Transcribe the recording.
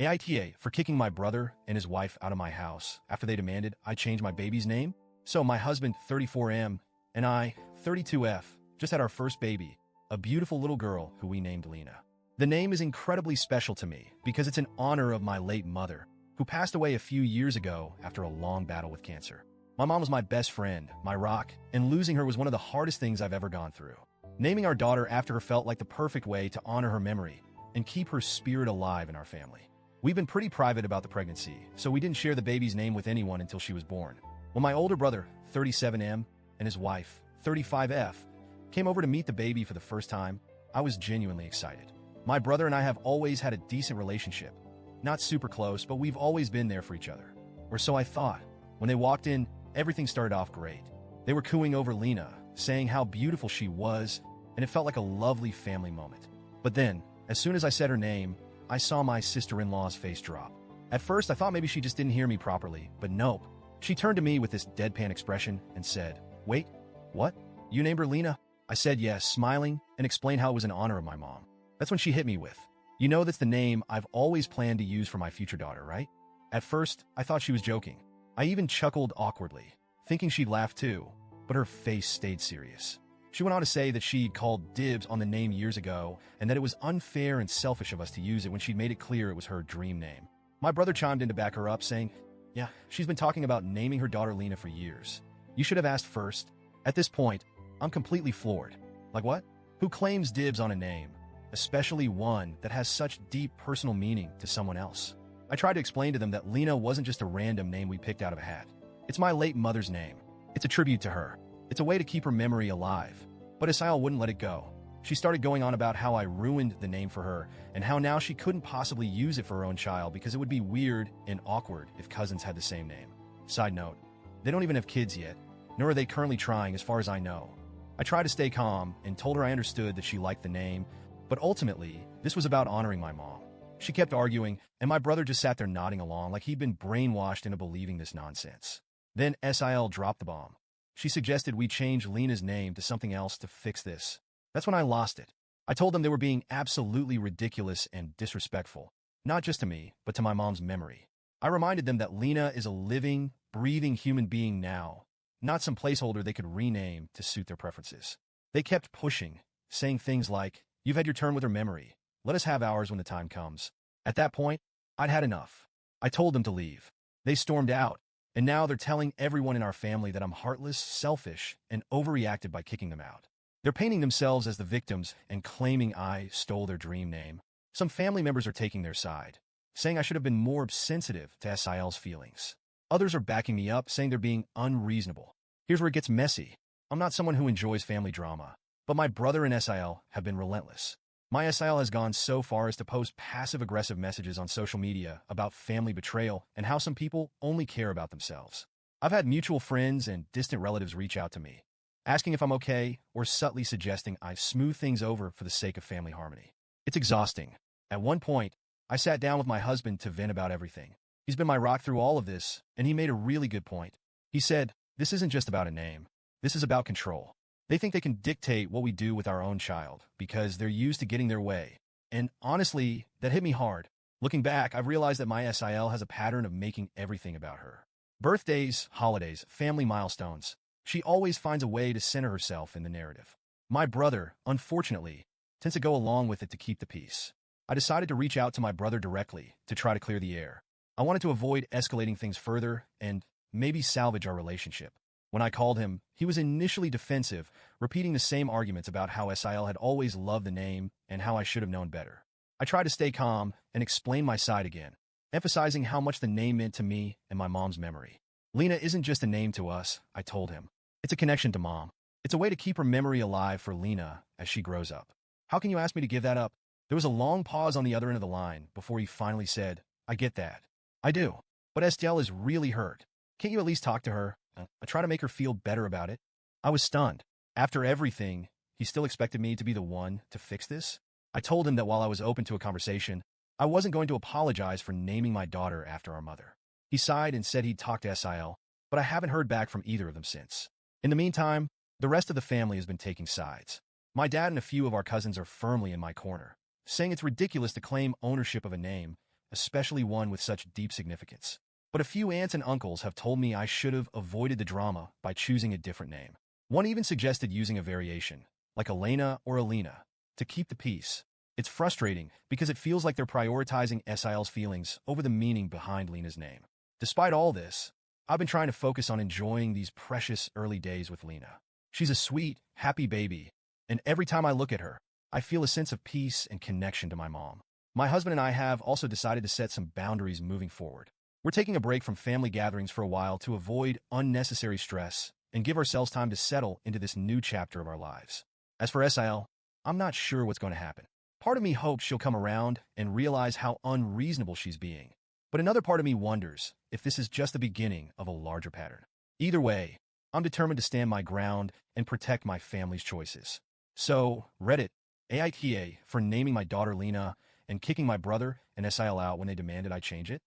AITA for kicking my brother and his wife out of my house after they demanded I change my baby's name. So my husband, 34M, and I, 32F, just had our first baby, a beautiful little girl who we named Lena. The name is incredibly special to me because it's in honor of my late mother, who passed away a few years ago after a long battle with cancer. My mom was my best friend, my rock, and losing her was one of the hardest things I've ever gone through. Naming our daughter after her felt like the perfect way to honor her memory and keep her spirit alive in our family. We've been pretty private about the pregnancy, so we didn't share the baby's name with anyone until she was born. When my older brother, 37M, and his wife, 35F, came over to meet the baby for the first time, I was genuinely excited. My brother and I have always had a decent relationship. Not super close, but we've always been there for each other. Or so I thought. When they walked in, everything started off great. They were cooing over Lena, saying how beautiful she was, and it felt like a lovely family moment. But then, as soon as I said her name, I saw my sister-in-law's face drop. At first, I thought maybe she just didn't hear me properly, but nope. She turned to me with this deadpan expression and said, "Wait, what? You named her Lena?" I said yes, smiling, and explained how it was in honor of my mom. That's when she hit me with, "You know that's the name I've always planned to use for my future daughter, right?" At first, I thought she was joking. I even chuckled awkwardly, thinking she'd laugh too, but her face stayed serious. She went on to say that she'd called dibs on the name years ago and that it was unfair and selfish of us to use it when she'd made it clear it was her dream name. My brother chimed in to back her up, saying, "Yeah, she's been talking about naming her daughter Lena for years. You should have asked first." At this point, I'm completely floored. Like what? Who claims dibs on a name, especially one that has such deep personal meaning to someone else? I tried to explain to them that Lena wasn't just a random name we picked out of a hat. It's my late mother's name. It's a tribute to her. It's a way to keep her memory alive. But Asael wouldn't let it go. She started going on about how I ruined the name for her and how now she couldn't possibly use it for her own child because it would be weird and awkward if cousins had the same name. Side note, they don't even have kids yet, nor are they currently trying as far as I know. I tried to stay calm and told her I understood that she liked the name, but ultimately, this was about honoring my mom. She kept arguing, and my brother just sat there nodding along like he'd been brainwashed into believing this nonsense. Then Sil dropped the bomb. She suggested we change Lena's name to something else to fix this. That's when I lost it. I told them they were being absolutely ridiculous and disrespectful, not just to me, but to my mom's memory. I reminded them that Lena is a living, breathing human being now, not some placeholder they could rename to suit their preferences. They kept pushing, saying things like, "You've had your turn with her memory. Let us have ours when the time comes." At that point, I'd had enough. I told them to leave. They stormed out, and now they're telling everyone in our family that I'm heartless, selfish, and overreacted by kicking them out. They're painting themselves as the victims and claiming I stole their dream name. Some family members are taking their side, saying I should have been more sensitive to Sil's feelings. Others are backing me up, saying they're being unreasonable. Here's where it gets messy. I'm not someone who enjoys family drama, but my brother and Sil have been relentless. My Sil has gone so far as to post passive-aggressive messages on social media about family betrayal and how some people only care about themselves. I've had mutual friends and distant relatives reach out to me, asking if I'm okay or subtly suggesting I smooth things over for the sake of family harmony. It's exhausting. At one point, I sat down with my husband to vent about everything. He's been my rock through all of this, and he made a really good point. He said, "This isn't just about a name. This is about control. They think they can dictate what we do with our own child because they're used to getting their way." And honestly, that hit me hard. Looking back, I've realized that my Sil has a pattern of making everything about her. Birthdays, holidays, family milestones. She always finds a way to center herself in the narrative. My brother, unfortunately, tends to go along with it to keep the peace. I decided to reach out to my brother directly to try to clear the air. I wanted to avoid escalating things further and maybe salvage our relationship. When I called him, he was initially defensive, repeating the same arguments about how Sil had always loved the name and how I should have known better. I tried to stay calm and explain my side again, emphasizing how much the name meant to me and my mom's memory. Lena isn't just a name to us, I told him. It's a connection to Mom. It's a way to keep her memory alive for Lena as she grows up. "How can you ask me to give that up?" There was a long pause on the other end of the line before he finally said, "I get that. I do. But Estelle is really hurt. Can't you at least talk to her? I try to make her feel better about it." I was stunned. After everything, he still expected me to be the one to fix this? I told him that while I was open to a conversation, I wasn't going to apologize for naming my daughter after our mother. He sighed and said he'd talk to Sil, but I haven't heard back from either of them since. In the meantime, the rest of the family has been taking sides. My dad and a few of our cousins are firmly in my corner, saying it's ridiculous to claim ownership of a name especially one with such deep significance. But a few aunts and uncles have told me I should have avoided the drama by choosing a different name. One even suggested using a variation, like Elena or Alina, to keep the peace. It's frustrating because it feels like they're prioritizing SIL's feelings over the meaning behind Lena's name. Despite all this, I've been trying to focus on enjoying these precious early days with Lena. She's a sweet, happy baby, and every time I look at her, I feel a sense of peace and connection to my mom. My husband and I have also decided to set some boundaries moving forward. We're taking a break from family gatherings for a while to avoid unnecessary stress and give ourselves time to settle into this new chapter of our lives. As for SIL, I'm not sure what's going to happen. Part of me hopes she'll come around and realize how unreasonable she's being. But another part of me wonders if this is just the beginning of a larger pattern. Either way, I'm determined to stand my ground and protect my family's choices. So, Reddit, AITA for naming my daughter Lena and kicking my brother and SIL out when they demanded I change it?